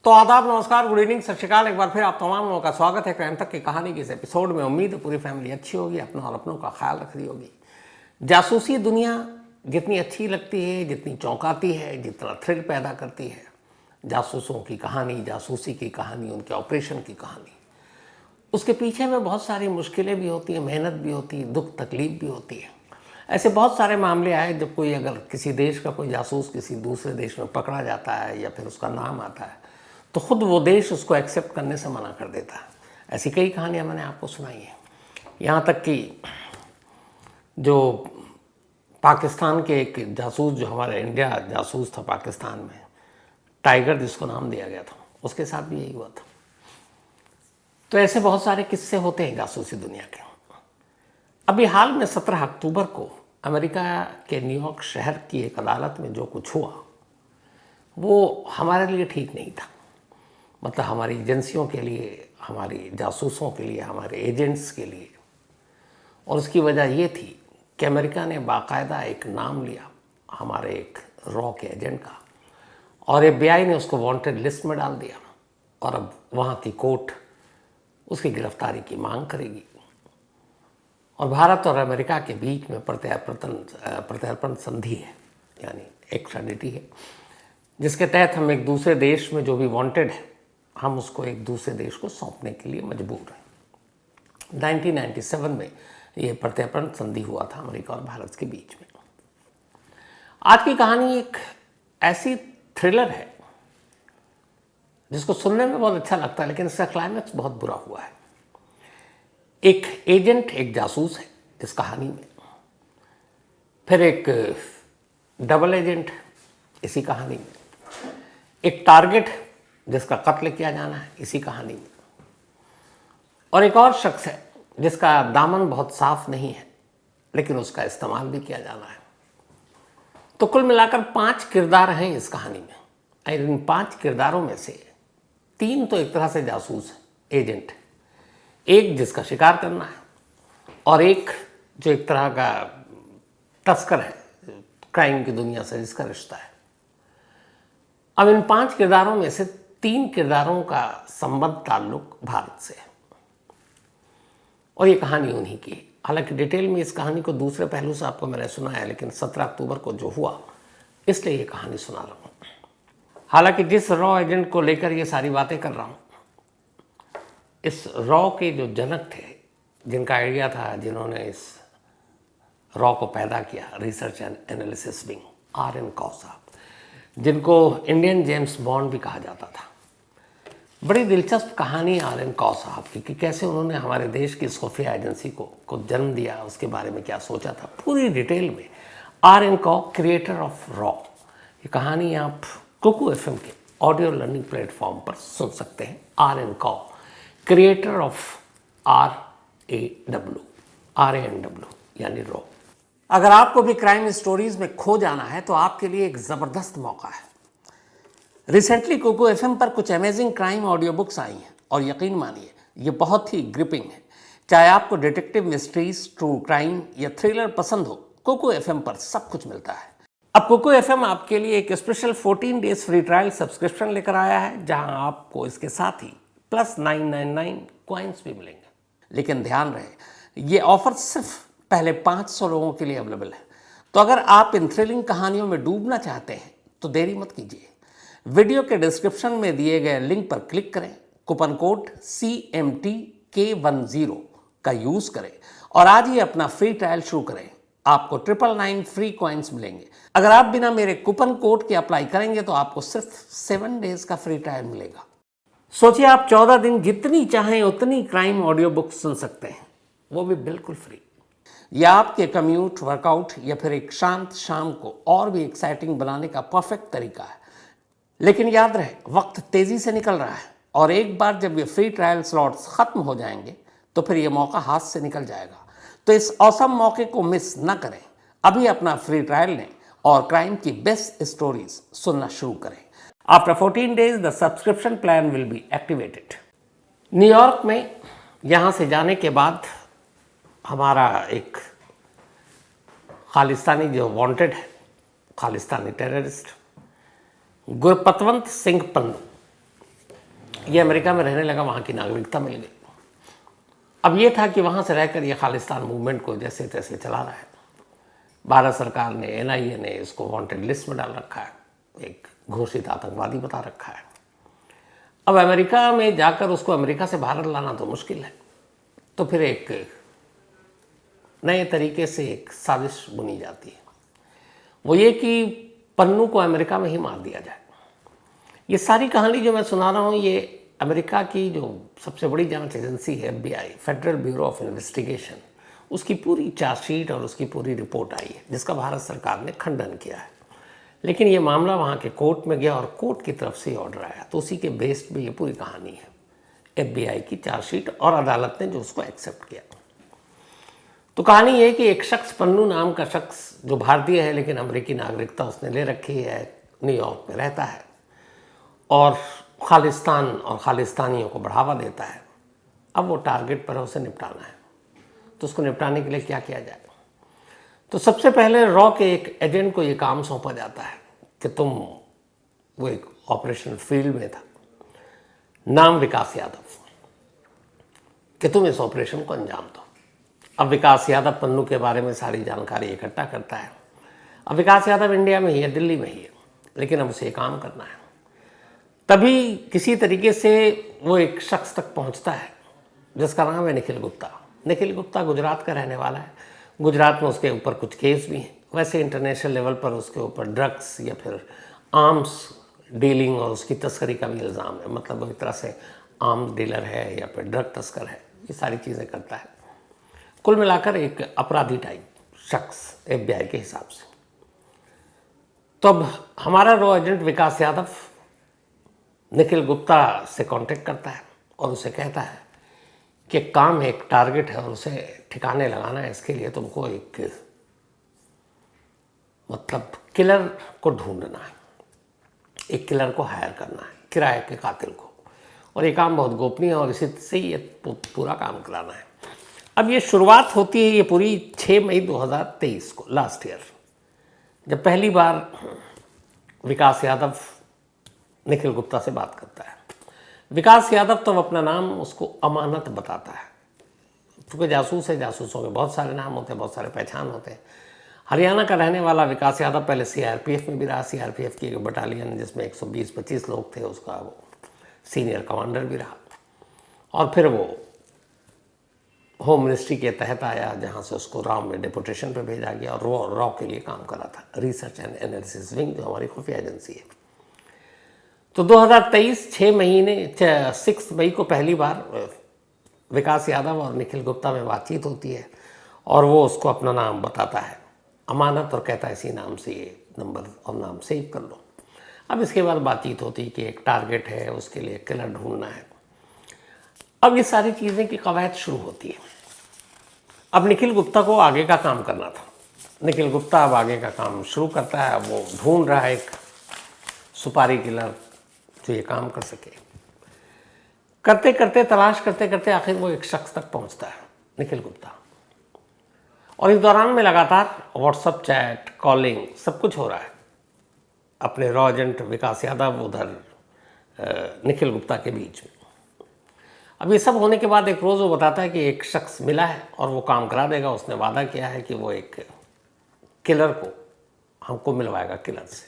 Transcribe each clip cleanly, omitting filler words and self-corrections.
तो आदाब, नमस्कार, गुड इवनिंग, सत श्रीकाल। एक बार फिर आप तमाम लोगों का स्वागत है क्राइम तक की कहानी के इस एपिसोड में। उम्मीद है पूरी फैमिली अच्छी होगी, अपना और अपनों का ख्याल रख रही होगी। जासूसी दुनिया जितनी अच्छी लगती है, जितनी चौंकाती है, जितना थ्रिल पैदा करती है, जासूसों की कहानी, जासूसी की कहानी, उनके ऑपरेशन की कहानी, उसके पीछे में बहुत सारी मुश्किलें भी होती हैं, मेहनत भी होती है, दुख तकलीफ भी होती है। ऐसे बहुत सारे मामले आए जब कोई अगर किसी देश का कोई जासूस किसी दूसरे देश में पकड़ा जाता है या फिर उसका नाम आता है तो खुद वो देश उसको एक्सेप्ट करने से मना कर देता है। ऐसी कई कहानियां मैंने आपको सुनाई हैं। यहाँ तक कि जो पाकिस्तान के एक जासूस, जो हमारे इंडिया जासूस था पाकिस्तान में, टाइगर जिसको नाम दिया गया था, उसके साथ भी यही हुआ था। तो ऐसे बहुत सारे किस्से होते हैं जासूसी दुनिया के। अभी हाल में 17 अक्टूबर को अमेरिका के न्यूयॉर्क शहर की एक अदालत में जो कुछ हुआ वो हमारे लिए ठीक नहीं था। मतलब हमारी एजेंसियों के लिए, हमारी जासूसों के लिए, हमारे एजेंट्स के लिए। और उसकी वजह ये थी कि अमेरिका ने बाकायदा एक नाम लिया हमारे एक रॉ के एजेंट का, और FBI ने उसको वांटेड लिस्ट में डाल दिया। और अब वहाँ की कोर्ट उसकी गिरफ्तारी की मांग करेगी। और भारत और अमेरिका के बीच में प्रत्यर्पण संधि है, यानी एक्स्ट्राडिटी है, जिसके तहत हम एक दूसरे देश में जो भी वांटेड है, हम उसको एक दूसरे देश को सौंपने के लिए मजबूर हैं। 1997 में ये प्रत्यर्पण संधि हुआ था अमेरिका और भारत के बीच में। आज की कहानी एक ऐसी थ्रिलर है जिसको सुनने में बहुत अच्छा लगता है, लेकिन इसका क्लाइमैक्स बहुत बुरा हुआ है। एक एजेंट, एक जासूस है इस कहानी में, फिर एक डबल एजेंट इसी कहानी में, एक टारगेट जिसका कत्ल किया जाना है इसी कहानी में, और एक और शख्स है जिसका दामन बहुत साफ नहीं है लेकिन उसका इस्तेमाल भी किया जाना है। तो कुल मिलाकर 5 किरदार हैं इस कहानी में। और इन 5 किरदारों में से 3 तो एक तरह से जासूस है, एजेंट, एक जिसका शिकार करना है, और एक जो एक तरह का तस्कर है क्राइम की दुनिया से जिसका रिश्ता है। अब इन 5 किरदारों में से 3 किरदारों का संबंध ताल्लुक भारत से है, और ये कहानी उन्हीं की। हालांकि डिटेल में इस कहानी को दूसरे पहलू से आपको मैंने सुनाया, लेकिन 17 अक्टूबर को जो हुआ इसलिए ये कहानी सुना रहा हूँ। हालांकि जिस रॉ एजेंट को लेकर ये सारी बातें कर रहा हूँ, इस रॉ के जो जनक थे, जिनका आइडिया था, जिन्होंने इस रॉ को पैदा किया, research and analysis wing, RN कौ साहब, जिनको इंडियन जेम्स बॉन्ड भी कहा जाता था। बड़ी दिलचस्प कहानी RN कौ साहब की कि कैसे उन्होंने हमारे देश की इस खुफिया एजेंसी को जन्म दिया, उसके बारे में क्या सोचा था, पूरी डिटेल में। RN कौ, क्रिएटर ऑफ रॉ, ये कहानी आप कुकू FM के ऑडियो लर्निंग प्लेटफॉर्म पर सुन सकते हैं। RN कौ, क्रिएटर ऑफ RANW यानी रॉ। अगर आपको भी क्राइम स्टोरीज में खो जाना है तो आपके लिए एक ज़बरदस्त मौका है। रिसेंटली कुकू FM पर कुछ amazing crime audio books I हैं, और यकीन मानिए ये बहुत ही ग्रिपिंग है। चाहे आपको डिटेक्टिव मिस्ट्रीज, ट्रू क्राइम या थ्रिलर पसंद हो, कुकू FM पर सब कुछ मिलता है। अब कुकू FM आपके लिए एक special 14 days free trial subscription लेकर आया है, जहां आपको इसके साथ ही +999 कॉइन्स भी मिलेंगे। लेकिन ध्यान रहे, ये ऑफर सिर्फ पहले 500 लोगों के लिए अवेलेबल है। तो अगर आप इन थ्रिलिंग कहानियों में डूबना चाहते हैं तो देरी मत कीजिए। वीडियो के डिस्क्रिप्शन में दिए गए लिंक पर क्लिक करें, कूपन कोड CMTK10 का यूज करें और आज ही अपना फ्री ट्रायल शुरू करें। आपको 999 फ्री कॉइन्स मिलेंगे। अगर आप बिना मेरे कूपन कोड के अप्लाई करेंगे तो आपको सिर्फ 7 डेज का फ्री ट्रायल मिलेगा। सोचिए, आप 14 दिन जितनी चाहें उतनी क्राइम ऑडियो बुक सुन सकते हैं, वो भी बिल्कुल फ्री। यह आपके कम्यूट, वर्कआउट या फिर एक शांत शाम को और भी एक्साइटिंग बनाने का परफेक्ट तरीका है। लेकिन याद रहे, वक्त तेजी से निकल रहा है, और एक बार जब ये फ्री ट्रायल स्लॉट्स खत्म हो जाएंगे तो फिर ये मौका हाथ से निकल जाएगा। तो इस औसम मौके को मिस न करें। अभी अपना फ्री ट्रायल लें और क्राइम की बेस्ट स्टोरीज सुनना शुरू करें। After 14 days, the subscription plan will be activated. New York में यहाँ से जाने के बाद हमारा एक खालिस्तानी जो वांटेड है, खालिस्तानी टेररिस्ट गुरपतवंत सिंह पन्नू, ये अमेरिका में रहने लगा, वहाँ की नागरिकता मिल गई। अब ये था कि वहाँ से रहकर ये खालिस्तान मूवमेंट को जैसे तैसे चला रहा है। भारत सरकार ने, NIA ने इसको वांटेड लिस्ट में डाल रखा है, एक घोषित आतंकवादी बता रखा है। अब अमेरिका में जाकर उसको अमेरिका से बाहर लाना तो मुश्किल है, तो फिर एक नए तरीके से एक साजिश बुनी जाती है, वो ये कि पन्नू को अमेरिका में ही मार दिया जाए। ये सारी कहानी जो मैं सुना रहा हूँ, ये अमेरिका की जो सबसे बड़ी जांच एजेंसी है FBI, federal bureau of investigation, उसकी पूरी चार्जशीट और उसकी पूरी रिपोर्ट आई है, जिसका भारत सरकार ने खंडन किया है। लेकिन ये मामला वहाँ के कोर्ट में गया और कोर्ट की तरफ से ऑर्डर आया, तो उसी के बेस्ड पे ये पूरी कहानी है, FBI की चार्जशीट और अदालत ने जो उसको एक्सेप्ट किया। तो कहानी ये है कि एक शख्स, पन्नू नाम का शख्स, जो भारतीय है लेकिन अमेरिकी नागरिकता उसने ले रखी है, न्यूयॉर्क में रहता है और खालिस्तान और खालिस्तानियों को बढ़ावा देता है। अब वो टारगेट पर है, उसे निपटाना है। तो उसको निपटाने के लिए क्या किया जाए? तो सबसे पहले रॉ के एक एजेंट को ये काम सौंपा जाता है कि तुम, वो एक ऑपरेशन फील्ड में था, नाम विकास यादव, कि तुम इस ऑपरेशन को अंजाम दो। अब विकास यादव पन्नू के बारे में सारी जानकारी इकट्ठा करता है। अब विकास यादव इंडिया में ही है, दिल्ली में ही है, लेकिन अब उसे काम करना है। तभी किसी तरीके से वो एक शख्स तक पहुंचता है जिसका नाम है निखिल गुप्ता। निखिल गुप्ता गुजरात का रहने वाला है। गुजरात में उसके ऊपर कुछ केस भी हैं। वैसे इंटरनेशनल लेवल पर उसके ऊपर ड्रग्स या फिर आर्म्स डीलिंग और उसकी तस्करी का भी इल्ज़ाम है। मतलब वो एक तरह से आर्म्स डीलर है या फिर ड्रग तस्कर है, ये सारी चीज़ें करता है। कुल मिलाकर एक अपराधी टाइप शख्स FBI के हिसाब से। तो अब हमारा रॉ एजेंट विकास यादव निखिल गुप्ता से कांटेक्ट करता है और उसे कहता है कि काम है, एक टारगेट है और उसे ठिकाने लगाना है। इसके लिए तुमको एक मतलब किलर को ढूंढना है, एक किलर को हायर करना है, किराए के कातिल को, और ये काम बहुत गोपनीय है और इसी से ये पूरा काम कराना है। अब ये शुरुआत होती है, ये पूरी 6 मई 2023 को, लास्ट ईयर, जब पहली बार विकास यादव निखिल गुप्ता से बात करता है। विकास यादव तो अपना नाम उसको अमानत बताता है, क्योंकि जासूस है, जासूसों के बहुत सारे नाम होते हैं, बहुत सारे पहचान होते हैं। हरियाणा का रहने वाला विकास यादव पहले CRPF में भी रहा। CRPF की एक बटालियन जिसमें 120-25 लोग थे, उसका वो सीनियर कमांडर भी रहा। और फिर वो होम मिनिस्ट्री के तहत आया, जहाँ से उसको रॉ में डिपोटेशन पे भेजा गया और वो रॉ के लिए काम कर रहा था, रिसर्च एंड एनालिसिस विंग, जो हमारी खुफिया एजेंसी है। तो 2023 6 मई को पहली बार विकास यादव और निखिल गुप्ता में बातचीत होती है और वो उसको अपना नाम बताता है अमानत और कहता है इसी नाम से ये नंबर और नाम सेव कर लो। अब इसके बाद बातचीत होती है कि एक टारगेट है, उसके लिए किलर ढूंढना है। अब ये सारी चीज़ें की कवायद शुरू होती है। अब निखिल गुप्ता को आगे का काम करना था। निखिल गुप्ता अब आगे का काम शुरू करता है। वो ढूंढ रहा है एक सुपारी किलर जो ये काम कर सके। करते करते, तलाश करते करते आखिर वो एक शख्स तक पहुंचता है, निखिल गुप्ता। और इस दौरान में लगातार व्हाट्सएप चैट, कॉलिंग, सब कुछ हो रहा है अपने रॉ एजेंट विकास यादव उधर निखिल गुप्ता के बीच में। अब ये सब होने के बाद एक रोज़ वो बताता है कि एक शख्स मिला है और वो काम करा देगा। उसने वादा किया है कि वो एक किलर को हमको मिलवाएगा किलर से।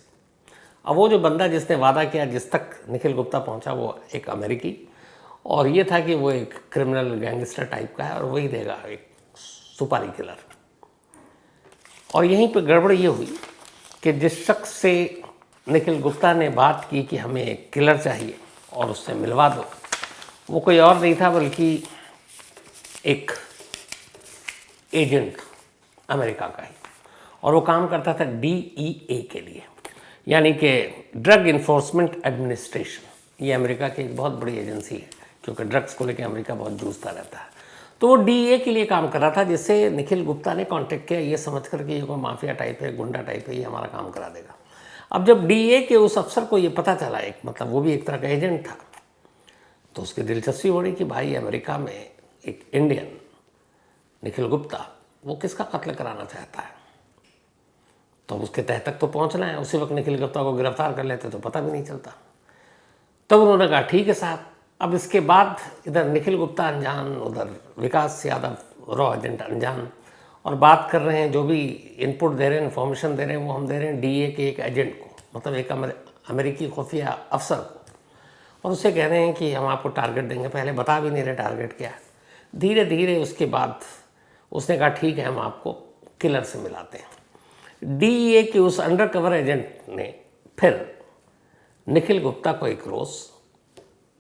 अब वो जो बंदा जिसने वादा किया, जिस तक निखिल गुप्ता पहुंचा, वो एक अमेरिकी, और ये था कि वो एक क्रिमिनल गैंगस्टर टाइप का है और वही देगा एक सुपारी किलर। और यहीं पे गड़बड़ ये हुई कि जिस शख्स से निखिल गुप्ता ने बात की कि हमें एक किलर चाहिए और उससे मिलवा दो, वो कोई और नहीं था बल्कि एक एजेंट अमेरिका का ही, और वो काम करता था DEA के लिए, यानी कि ड्रग इन्फोर्समेंट एडमिनिस्ट्रेशन। ये अमेरिका की एक बहुत बड़ी एजेंसी है, क्योंकि ड्रग्स को लेकर अमेरिका बहुत जूझता रहता है। तो वो DEA के लिए काम कर रहा था, जिससे निखिल गुप्ता ने कांटेक्ट किया ये समझ कर कि ये कोई माफिया टाइप है, गुंडा टाइप है, ये हमारा काम करा देगा। अब जब DEA के उस अफसर को ये पता चला, एक मतलब वो भी एक तरह का एजेंट था, तो उसकी दिलचस्पी बढ़ी कि भाई अमेरिका में एक इंडियन निखिल गुप्ता, वो किसका कत्ल कराना चाहता है, तो उसके तह तक तो पहुंचना है। उसी वक्त निखिल गुप्ता को गिरफ्तार कर लेते तो पता भी नहीं चलता। तब उन्होंने कहा ठीक है साहब, अब इसके बाद इधर निखिल गुप्ता अनजान, उधर विकास यादव रॉ एजेंट अनजान, और बात कर रहे हैं, जो भी इनपुट दे रहे हैं, इन्फॉर्मेशन दे रहे हैं, वो हम दे रहे हैं डीए के एक एजेंट को, मतलब एक अमेरिकी खुफिया अफसर को, और उससे कह रहे हैं कि हम आपको टारगेट देंगे। पहले बता भी नहीं रहे टारगेट क्या है। धीरे धीरे उसके बाद उसने कहा ठीक है, हम आपको किलर से मिलाते हैं। डीए के उस अंडर कवर एजेंट ने फिर निखिल गुप्ता को एक रोज़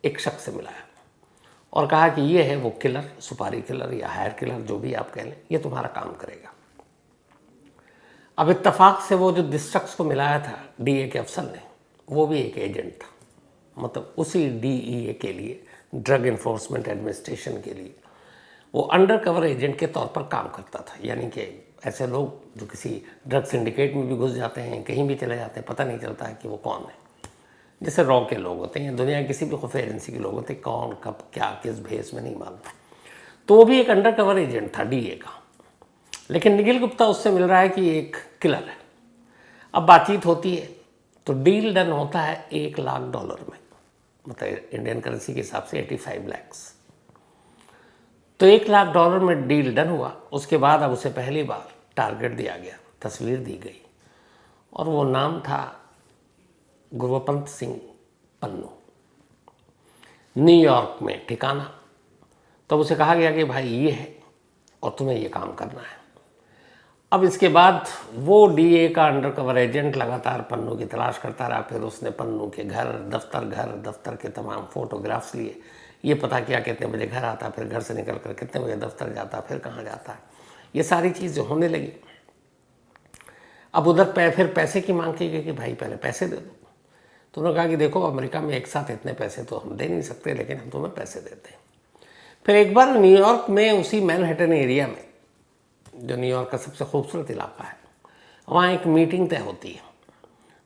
एक शख्स से मिलाया और कहा कि ये है वो किलर, सुपारी किलर या हायर किलर, जो भी आप कह लें, ये तुम्हारा काम करेगा। अब इत्तेफाक से वो जो जिस शख्स को मिलाया था डीए के अफसर ने, वो भी एक एजेंट था, मतलब उसी डीईए के लिए, ड्रग इन्फोर्समेंट एडमिनिस्ट्रेशन के लिए वो अंडर कवर एजेंट के तौर पर काम करता था। यानी कि ऐसे लोग जो किसी ड्रग सिंडिकेट में भी घुस जाते हैं, कहीं भी चले जाते हैं, पता नहीं चलता है कि वो कौन है। जैसे रॉ के लोग होते हैं, दुनिया की किसी भी खुफिया एजेंसी के लोग होते हैं, कौन कब क्या किस भेस में नहीं मालूम। तो वो भी एक अंडर कवर एजेंट था डीए का, लेकिन निखिल गुप्ता उससे मिल रहा है कि एक किलर है। अब बातचीत होती है तो डील डन होता है $1 लाख में, मतलब इंडियन करेंसी के हिसाब से 85 लाख। तो $1 लाख में डील डन हुआ। उसके बाद अब उसे पहली बार टारगेट दिया गया, तस्वीर दी गई, और वो नाम था गुरवपंत सिंह पन्नू, न्यूयॉर्क में ठिकाना। तब उसे कहा गया कि भाई ये है और तुम्हें ये काम करना है। अब इसके बाद वो डीए का अंडर कवर एजेंट लगातार पन्नू की तलाश करता रहा। फिर उसने पन्नू के घर दफ्तर के तमाम फोटोग्राफ्स लिए, ये पता किया कितने बजे घर आता, फिर घर से निकल कर कितने बजे दफ्तर जाता, फिर कहाँ जाता है, ये सारी चीज़ें होने लगी। अब उधर फिर पैसे की मांग की गई कि भाई पहले पैसे दे दो। तो उन्होंने कहा कि देखो, अमेरिका में एक साथ इतने पैसे तो हम दे नहीं सकते, लेकिन हम तुम्हें पैसे देते हैं। फिर एक बार न्यूयॉर्क में, उसी मैनहट्टन एरिया में, जो न्यूयॉर्क का सबसे खूबसूरत इलाका है, वहाँ एक मीटिंग तय होती है,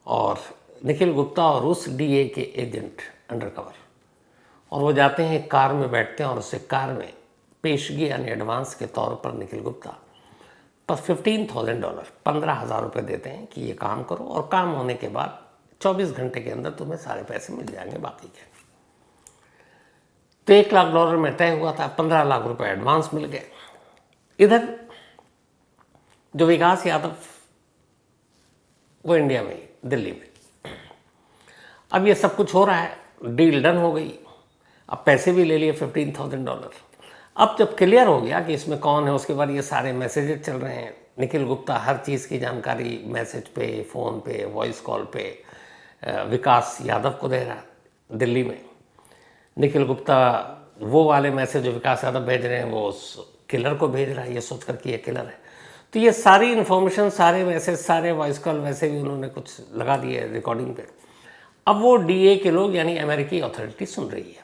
और निखिल गुप्ता और उस डीए के एजेंट अंडर कवर, और वो जाते हैं, कार में बैठते हैं, और उससे कार में पेशगी यानी एडवांस के तौर पर निखिल गुप्ता पर $15,000 ₹15,000 देते हैं कि ये काम करो, और काम होने के बाद 24 घंटे के अंदर तुम्हें सारे पैसे मिल जाएंगे बाकी के। तो $1 लाख में तय हुआ था, $15 लाख एडवांस मिल गए। इधर जो विकास यादव, वो इंडिया में, दिल्ली में। अब ये सब कुछ हो रहा है, डील डन हो गई, अब पैसे भी ले लिए $15,000। अब जब क्लियर हो गया कि इसमें कौन है, उसके बाद ये सारे मैसेजेस चल रहे हैं। निखिल गुप्ता हर चीज़ की जानकारी मैसेज पे, फ़ोन पे, वॉइस कॉल पे विकास यादव को दे रहा है दिल्ली में। निखिल गुप्ता वो वाले मैसेज जो विकास यादव भेज रहे हैं वो उस किलर को भेज रहा है, ये सोच कर कि ये किलर है। तो ये सारी इन्फॉर्मेशन, सारे मैसेज, सारे वॉइस कॉल वैसे भी उन्होंने कुछ लगा दिए रिकॉर्डिंग पे। अब वो डीए के लोग यानी अमेरिकी अथॉरिटी सुन रही है,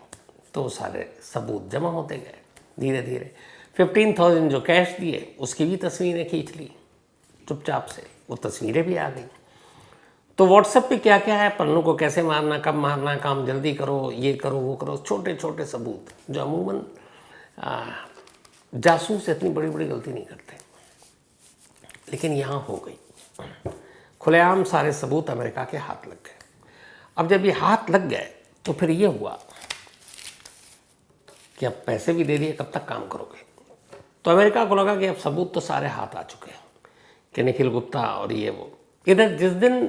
तो सारे सबूत जमा होते गए धीरे धीरे। 15,000 जो कैश दिए उसकी भी तस्वीरें खींच ली चुपचाप से, वो तस्वीरें भी आ गई। तो व्हाट्सएप पे क्या क्या है, पन्नू को कैसे मारना, कब मारना, काम जल्दी करो, ये करो वो करो, छोटे छोटे सबूत जो अमूमन जासूस इतनी बड़ी बड़ी गलती नहीं करते, लेकिन यहाँ हो गई। खुलेआम सारे सबूत अमेरिका के हाथ लग गए। अब जब ये हाथ लग गए तो फिर ये हुआ कि अब पैसे भी दे दिए, कब तक काम करोगे। तो अमेरिका को लगा कि अब सबूत तो सारे हाथ आ चुके हैं कि निखिल गुप्ता और ये वो। इधर जिस दिन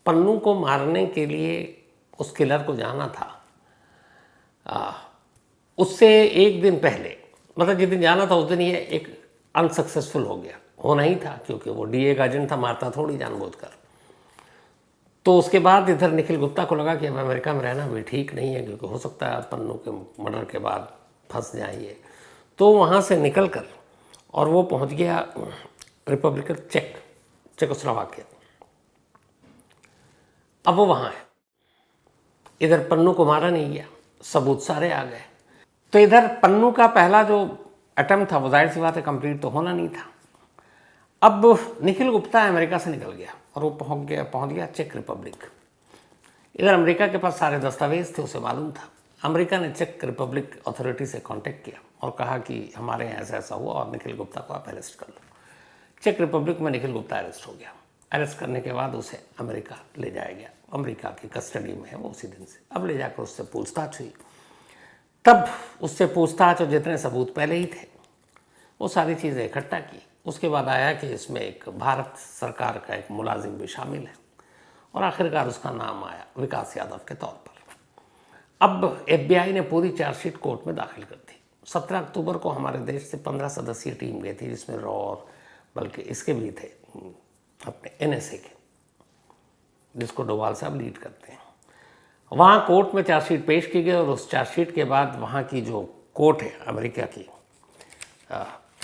पन्नू को मारने के लिए उस किलर को जाना था, उससे एक दिन पहले, मतलब जिस दिन जाना था उस दिन ये एक अनसक्सेसफुल हो गया। होना ही था क्योंकि वो डीए का एजेंट था, मारता थोड़ी जानबूझकर। तो उसके बाद इधर निखिल गुप्ता को लगा कि अब अमेरिका में रहना भी ठीक नहीं है, क्योंकि हो सकता है पन्नू के मर्डर के बाद फंस जाइए। तो वहाँ से निकल कर और वो पहुँच गया रिपब्लिकन चेकोस्लोवाकिया। अब वो वहाँ है, इधर पन्नू को मारा नहीं गया, सबूत सारे आ गए। तो इधर पन्नू का पहला जो अटेम्प्ट था वो जाहिर सी बात है कंप्लीट तो होना नहीं था। अब निखिल गुप्ता अमेरिका से निकल गया और वो पहुंच गया चेक रिपब्लिक। इधर अमेरिका के पास सारे दस्तावेज थे, उसे मालूम था। अमेरिका ने चेक रिपब्लिक अथॉरिटी से कांटेक्ट किया और कहा कि हमारे यहाँ ऐसा ऐसा हुआ और निखिल गुप्ता को आप अरेस्ट कर लो। चेक रिपब्लिक में निखिल गुप्ता अरेस्ट हो गया। अरेस्ट करने के बाद उसे अमेरिका ले जाया गया, अमेरिका की कस्टडी में है वो उसी दिन से। अब ले जाकर उससे पूछताछ हुई। तब उससे पूछताछ और जितने सबूत पहले ही थे वो सारी चीज़ें इकट्ठा की। उसके बाद आया कि इसमें एक भारत सरकार का एक मुलाजिम भी शामिल है और आखिरकार उसका नाम आया विकास यादव के तौर पर। अब FBI ने पूरी चार्जशीट कोर्ट में दाखिल कर दी। 17 अक्टूबर को हमारे देश से 15 सदस्यीय टीम गई थी, जिसमें रॉ और बल्कि इसके भी थे अपने NSA के, जिसको डोभाल साहब लीड करते हैं। वहाँ कोर्ट में चार्जशीट पेश की गई और उस चार्जशीट के बाद वहाँ की जो कोर्ट है अमेरिका की,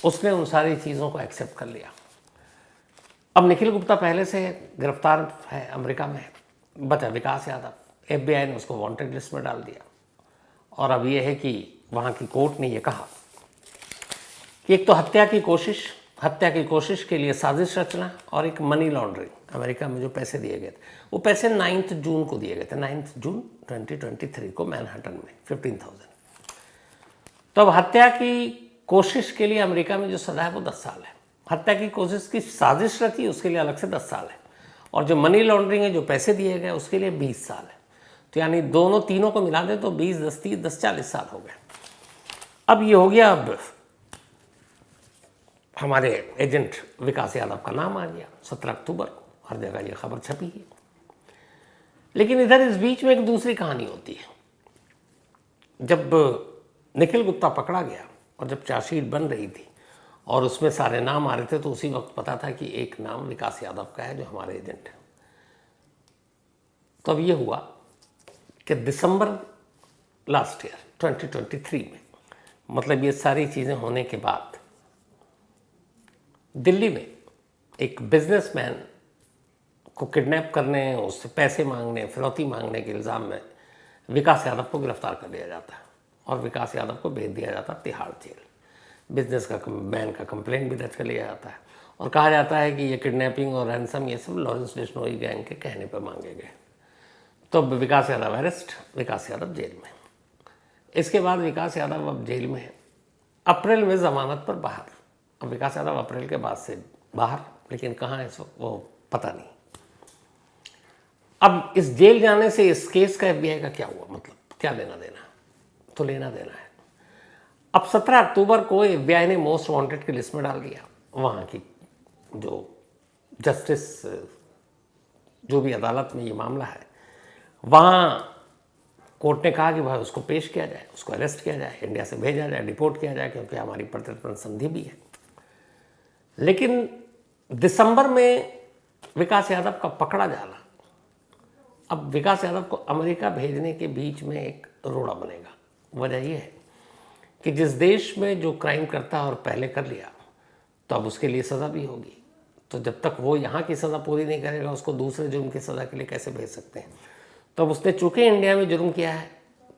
उसने उन सारी चीज़ों को एक्सेप्ट कर लिया। अब निखिल गुप्ता पहले से गिरफ्तार है अमेरिका में, बचा विकास यादव। FBI ने उसको वांटेड लिस्ट में डाल दिया। और अब ये है कि वहाँ की कोर्ट ने ये कहा कि एक तो हत्या की कोशिश के लिए साजिश रचना और एक मनी लॉन्ड्रिंग, अमेरिका में जो पैसे दिए गए थे वो पैसे 9 जून को दिए गए थे, 9 जून 2023 को मैनहट्टन में 15,000। तो अब हत्या की कोशिश के लिए अमेरिका में जो सजा है वो 10 साल है। हत्या की कोशिश की साजिश रची उसके लिए अलग से 10 साल है, और जो मनी लॉन्ड्रिंग है, जो पैसे दिए गए, उसके लिए 20 साल है। तो यानी तीनों को मिला दें तो 20, 10, 30, 10, 40 साल हो गए। अब ये हो गया। अब हमारे एजेंट विकास यादव का नाम आ गया 17 अक्टूबर को, हर जगह ये खबर छपी है। लेकिन इधर इस बीच में एक दूसरी कहानी होती है। जब निखिल गुप्ता पकड़ा गया और जब चार्जशीट बन रही थी और उसमें सारे नाम आ रहे थे, तो उसी वक्त पता था कि एक नाम विकास यादव का है जो हमारे एजेंट है। तो अब ये हुआ कि दिसंबर लास्ट ईयर 2023 में, मतलब ये सारी चीज़ें होने के बाद, दिल्ली में एक बिजनेसमैन को किडनैप करने, उससे पैसे मांगने, फिरौती मांगने के इल्ज़ाम में विकास यादव को गिरफ्तार कर लिया जाता है और विकास यादव को भेज दिया जाता है तिहाड़ जेल। बिजनेसमैन का कंप्लेंट भी दर्ज कर लिया जाता है और कहा जाता है कि ये किडनैपिंग और रैंसम ये सब लॉरेंस बिश्नोई गैंग के कहने पर मांगे गए। तो अब विकास यादव अरेस्ट, विकास यादव जेल में। इसके बाद विकास यादव अब जेल में है, अप्रैल में ज़मानत पर बाहर। अब विकास यादव अप्रैल के बाद से बाहर, लेकिन कहाँ है इस वक्त वो पता नहीं। अब इस जेल जाने से इस केस का FBI का क्या हुआ, मतलब क्या लेना देना? तो लेना देना है। अब 17 अक्टूबर को FBI ने मोस्ट वांटेड की लिस्ट में डाल दिया वहाँ की जो जस्टिस, जो भी अदालत में ये मामला है, वहाँ कोर्ट ने कहा कि भाई उसको पेश किया जाए, उसको अरेस्ट किया जाए, इंडिया से भेजा जाए, डिपोर्ट किया जाए, क्योंकि हमारी प्रत्यर्पण संधि भी है। लेकिन दिसंबर में विकास यादव का पकड़ा जाना, अब विकास यादव को अमेरिका भेजने के बीच में एक रोड़ा बनेगा। वजह यह है कि जिस देश में जो क्राइम करता है और पहले कर लिया, तो अब उसके लिए सज़ा भी होगी। तो जब तक वो यहाँ की सज़ा पूरी नहीं करेगा, उसको दूसरे जुर्म की सज़ा के लिए कैसे भेज सकते हैं? तो अब उसने चूँकि इंडिया में जुर्म किया है,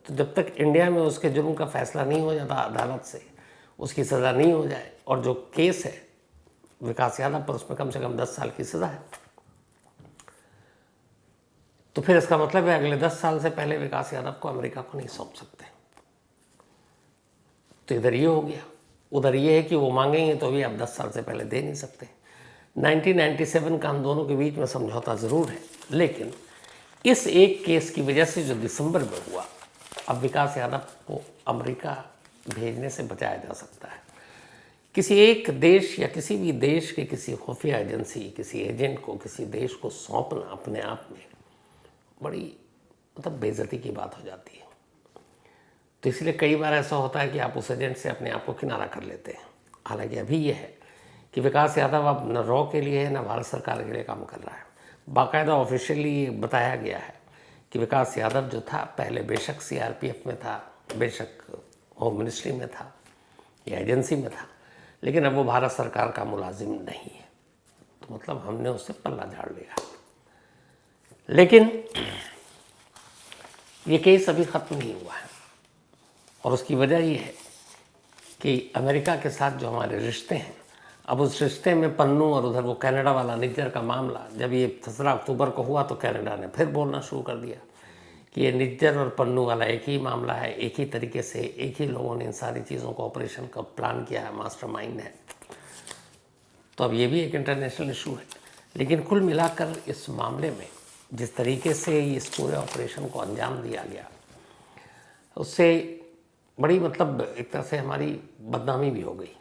तो जब तक इंडिया में उसके जुर्म का फैसला नहीं हो जाता अदालत से, उसकी सज़ा नहीं हो जाए, और जो केस है विकास यादव पर, उसमें कम से कम 10 साल की सज़ा है, तो फिर इसका मतलब है अगले 10 साल से पहले विकास यादव को अमेरिका को नहीं सौंप सकते। तो इधर ये हो गया। उधर ये है कि वो मांगेंगे तो भी आप 10 साल से पहले दे नहीं सकते। 1997 का हम दोनों के बीच में समझौता ज़रूर है, लेकिन इस एक केस की वजह से जो दिसंबर में हुआ, अब विकास यादव को अमेरिका भेजने से बचाया जा सकता है। किसी एक देश या किसी भी देश के किसी खुफिया एजेंसी, किसी एजेंट को किसी देश को सौंपना अपने आप में बड़ी मतलब बेइज्जती की बात हो जाती है। तो इसलिए कई बार ऐसा होता है कि आप उस एजेंट से अपने आप को किनारा कर लेते हैं। हालांकि अभी ये है कि विकास यादव अब न रॉ के लिए है न भारत सरकार के लिए काम कर रहा है। बाकायदा ऑफिशियली बताया गया है कि विकास यादव जो था पहले बेशक CRPF में था, बेशक होम मिनिस्ट्री में था या एजेंसी में था, लेकिन अब वो भारत सरकार का मुलाजिम नहीं है। तो मतलब हमने उससे पल्ला झाड़ लिया। लेकिन ये केस अभी ख़त्म नहीं हुआ है, और उसकी वजह ये है कि अमेरिका के साथ जो हमारे रिश्ते हैं, अब उस रिश्ते में पन्नू और उधर वो कनाडा वाला निज्जर का मामला, जब ये 17 अक्टूबर को हुआ तो कनाडा ने फिर बोलना शुरू कर दिया कि ये निज्जर और पन्नू वाला एक ही मामला है, एक ही तरीके से एक ही लोगों ने इन सारी चीज़ों को ऑपरेशन का प्लान किया है, मास्टरमाइंड है। तो अब ये भी एक इंटरनेशनल इशू है। लेकिन कुल मिलाकर इस मामले में जिस तरीके से इस पूरे ऑपरेशन को अंजाम दिया गया, उससे बड़ी मतलब एक तरह से हमारी बदनामी भी हो गई,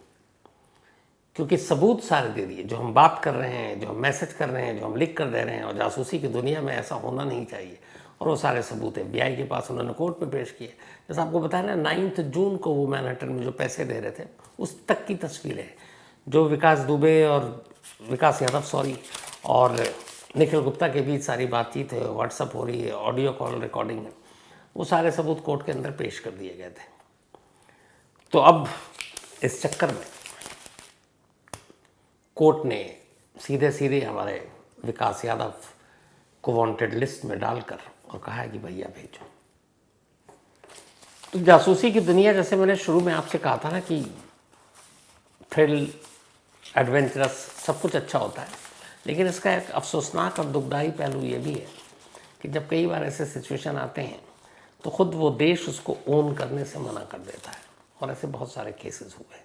क्योंकि सबूत सारे दे दिए। जो हम बात कर रहे हैं, जो हम मैसेज कर रहे हैं, जो हम लिख कर दे रहे हैं, और जासूसी की दुनिया में ऐसा होना नहीं चाहिए, और वो सारे सबूत FBI के पास उन्होंने कोर्ट में पेश किए। जैसा आपको बताया ना, 9 जून को वो मैनहट्टन में जो पैसे दे रहे थे उस तक की तस्वीरें हैं, जो विकास दुबे और विकास यादव और निखिल गुप्ता के बीच सारी बातचीत है, व्हाट्सअप हो रही है, ऑडियो कॉल रिकॉर्डिंग है, वो सारे सबूत कोर्ट के अंदर पेश कर दिए गए थे। तो अब इस चक्कर में कोर्ट ने सीधे सीधे हमारे विकास यादव को वांटेड लिस्ट में डालकर और कहा है कि भैया भेजो। तो जासूसी की दुनिया, जैसे मैंने शुरू में आपसे कहा था ना कि थ्रिल, एडवेंचरस, सब कुछ अच्छा होता है, लेकिन इसका एक अफसोसनाक और दुखदाई पहलू ये भी है कि जब कई बार ऐसे सिचुएशन आते हैं तो खुद वो देश उसको ओन करने से मना कर देता है, और ऐसे बहुत सारे केसेस हुए।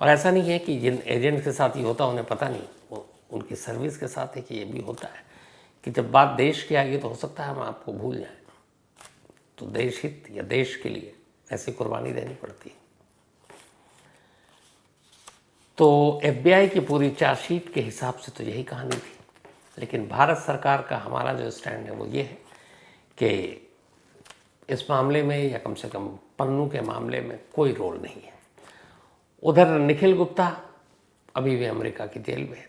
और ऐसा नहीं है कि जिन एजेंट के साथ ये होता उन्हें पता नहीं, वो उनकी सर्विस के साथ है कि ये भी होता है कि जब बात देश की आएगी तो हो सकता है हम आपको भूल जाएं, तो देश हित या देश के लिए ऐसी कुर्बानी देनी पड़ती है। तो FBI की पूरी चार्जशीट के हिसाब से तो यही कहानी थी, लेकिन भारत सरकार का हमारा जो स्टैंड है वो ये है कि इस मामले में, या कम से कम पन्नू के मामले में, कोई रोल नहीं है। उधर निखिल गुप्ता अभी भी अमेरिका की जेल में है,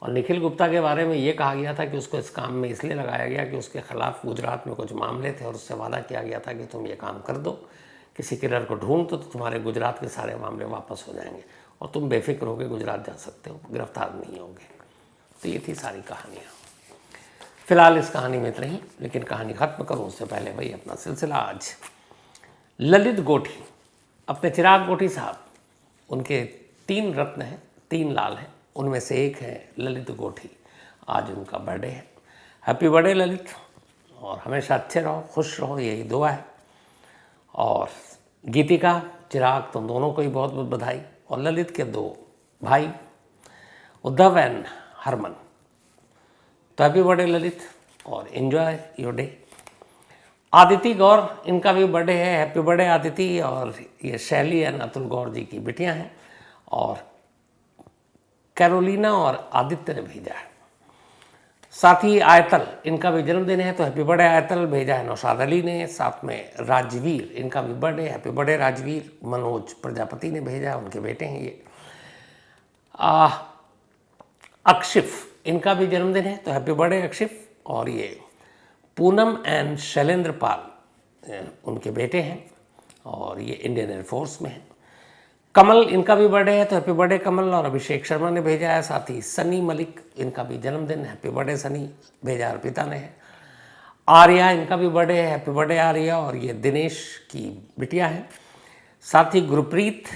और निखिल गुप्ता के बारे में ये कहा गया था कि उसको इस काम में इसलिए लगाया गया कि उसके खिलाफ गुजरात में कुछ मामले थे और उससे वादा किया गया था कि तुम ये काम कर दो, किसी किलर को ढूंढ दो, तो तुम्हारे गुजरात के सारे मामले वापस हो जाएंगे और तुम बेफिक्र होकर गुजरात जा सकते हो, गिरफ्तार नहीं होंगे। तो ये थी सारी कहानियाँ। फिलहाल इस कहानी में इतना ही, लेकिन कहानी ख़त्म करूँ उससे पहले भाई अपना सिलसिला आज ललित गोठी, अपने चिराग गोठी साहब, उनके 3 रत्न हैं, 3 लाल हैं, उनमें से एक है ललित गोठी। आज उनका बर्थडे है। हैप्पी बर्थडे ललित, और हमेशा अच्छे रहो, खुश रहो, यही दुआ है। और गीतिका, चिराग, तुम दोनों को ही बहुत बहुत बधाई। और ललित के 2 भाई उद्धव एंड हरमन, तो हैप्पी बर्थडे ललित और एंजॉय योर डे। आदिति गौर, इनका भी बर्थडे है, हैप्पी बर्थडे आदिति। और ये शैली एंड अतुल गौर जी की बेटियां हैं, और कैरोलिना और आदित्य ने भेजा है। साथ ही आयतल, इनका भी जन्मदिन है, तो हैप्पी बर्थडे आयतल भेजा है नौशाद अली ने। साथ में राजवीर, इनका भी birthday, happy birthday Rajveer. Manoj Prajapati ने भेजा, उनके बेटे हैं ये। अक्षिफ, इनका भी जन्मदिन है, तो हैप्पी बर्थडे अक्षिफ। और ये पूनम एंड शैलेंद्र पाल, उनके बेटे हैं, और ये इंडियन एयरफोर्स में हैं। कमल, इनका भी बर्थडे है, तो हैप्पी बर्थडे कमल। और अभिषेक शर्मा ने भेजा है। साथ ही सनी मलिक, इनका भी जन्मदिन, हैप्पी बर्थडे सनी, भेजा अर्पिता ने है। आर्या, इनका भी बर्थडे है, हैप्पी बर्थडे आर्या। और ये दिनेश की बिटिया है। साथ ही गुरप्रीत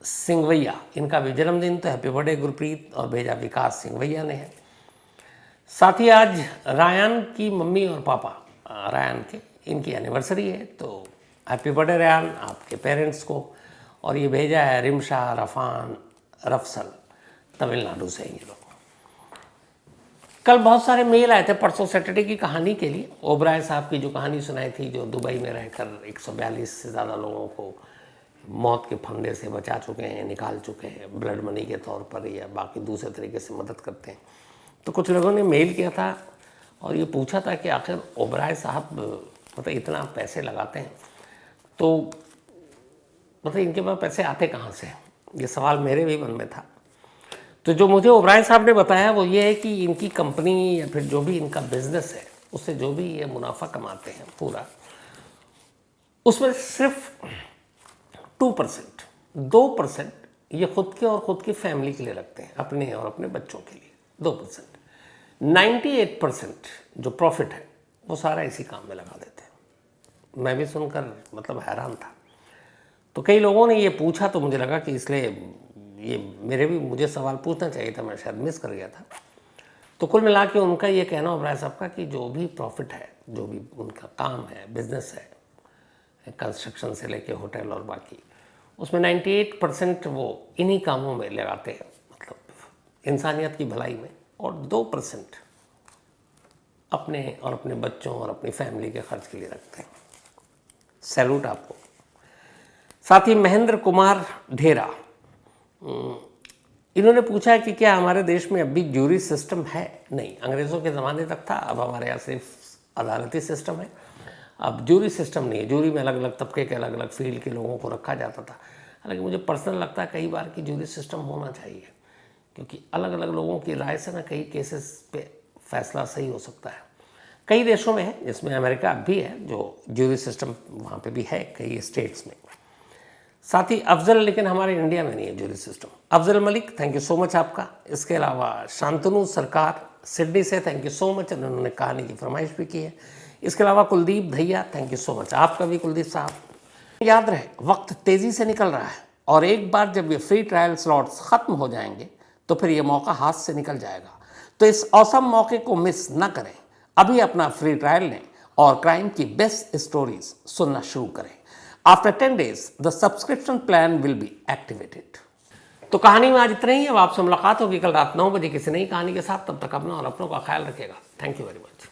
सिंघवैया, इनका भी जन्मदिन, तो हैप्पी बर्थडे गुरप्रीत, और भेजा विकास सिंघवैया ने है। साथ ही आज रायान की मम्मी और पापा, रायान के, इनकी एनिवर्सरी है, तो हैप्पी बर्थडे रायान, आपके पेरेंट्स को। और ये भेजा है रिमशा रफ़ान रफसल, तमिलनाडु से ये लोग। कल बहुत सारे मेल आए थे परसों सैटरडे की कहानी के लिए। ओबराय साहब की जो कहानी सुनाई थी, जो दुबई में रहकर 142 से ज़्यादा लोगों को मौत के फंदे से बचा चुके हैं, निकाल चुके हैं, ब्लड मनी के तौर पर या बाकी दूसरे तरीके से मदद करते हैं। तो कुछ लोगों ने मेल किया था और ये पूछा था कि आखिर ओबराय साहब मतलब इतना पैसे लगाते हैं, तो मतलब इनके पास पैसे आते कहाँ से? ये सवाल मेरे भी मन में था। तो जो मुझे ओबराय साहब ने बताया वो ये है कि इनकी कंपनी या फिर जो भी इनका बिजनेस है, उससे जो भी ये मुनाफा कमाते हैं पूरा, उसमें सिर्फ 2% ये खुद के और खुद की फैमिली के लिए रखते हैं, अपने और अपने बच्चों के लिए 2%। 98% जो प्रॉफिट है वो सारा इसी काम में लगा देते हैं। मैं भी सुनकर मतलब हैरान था। तो कई लोगों ने ये पूछा तो मुझे लगा कि इसलिए ये मुझे सवाल पूछना चाहिए था, मैं शायद मिस कर गया था। तो कुल मिला के उनका ये कहना ओबराय साहब का कि जो भी प्रॉफिट है, जो भी उनका काम है, बिजनेस है, कंस्ट्रक्शन से लेके होटल और बाकी, उसमें 98% वो इन्हीं कामों में लगाते हैं, मतलब इंसानियत की भलाई में, और 2% अपने और अपने बच्चों और अपनी फैमिली के खर्च के लिए रखते हैं। सैल्यूट आपको। साथ ही महेंद्र कुमार ढेरा, इन्होंने पूछा है कि क्या हमारे देश में अब भी ज्यूरी सिस्टम है? नहीं, अंग्रेज़ों के ज़माने तक था, अब हमारे यहाँ सिर्फ अदालती सिस्टम है। अब ज्यूरी सिस्टम नहीं है। ज्यूरी में अलग अलग तबके के अलग अलग फील्ड के लोगों को रखा जाता था। हालांकि मुझे पर्सनल लगता है कई बार कि ज्यूरी सिस्टम होना चाहिए, क्योंकि अलग अलग लोगों की राय से ना कई केसेस पे फैसला सही हो सकता है। कई देशों में है, जिसमें अमेरिका भी है, जो ज्यूरी सिस्टम वहाँ पे भी है कई स्टेट्स में। साथ ही अफजल, लेकिन हमारे इंडिया में नहीं है jury system. Afzal Malik, thank you so much आपका। इसके अलावा शांतनु सरकार सिडनी से, थैंक यू सो मच, उन्होंने कहानी की फरमाइश भी की है। इसके अलावा कुलदीप भैया, थैंक यू सो मच आपका भी कुलदीप साहब। याद रहे, वक्त तेज़ी से निकल रहा है और एक बार जब ये फ्री ट्रायल स्लॉट्स ख़त्म हो जाएंगे तो फिर ये मौका हाथ से निकल जाएगा। तो इस औसम मौके को मिस न करें। अभी अपना फ्री ट्रायल लें और क्राइम की बेस्ट स्टोरीज सुनना शुरू करें। After 10 days the subscription plan will be activated. तो कहानी में आज इतना ही। अब आपसे मुलाकात होगी कल रात 9 बजे किसी नई कहानी के साथ। तब तक अपना और अपनों का ख्याल रखिएगा। Thank you very much.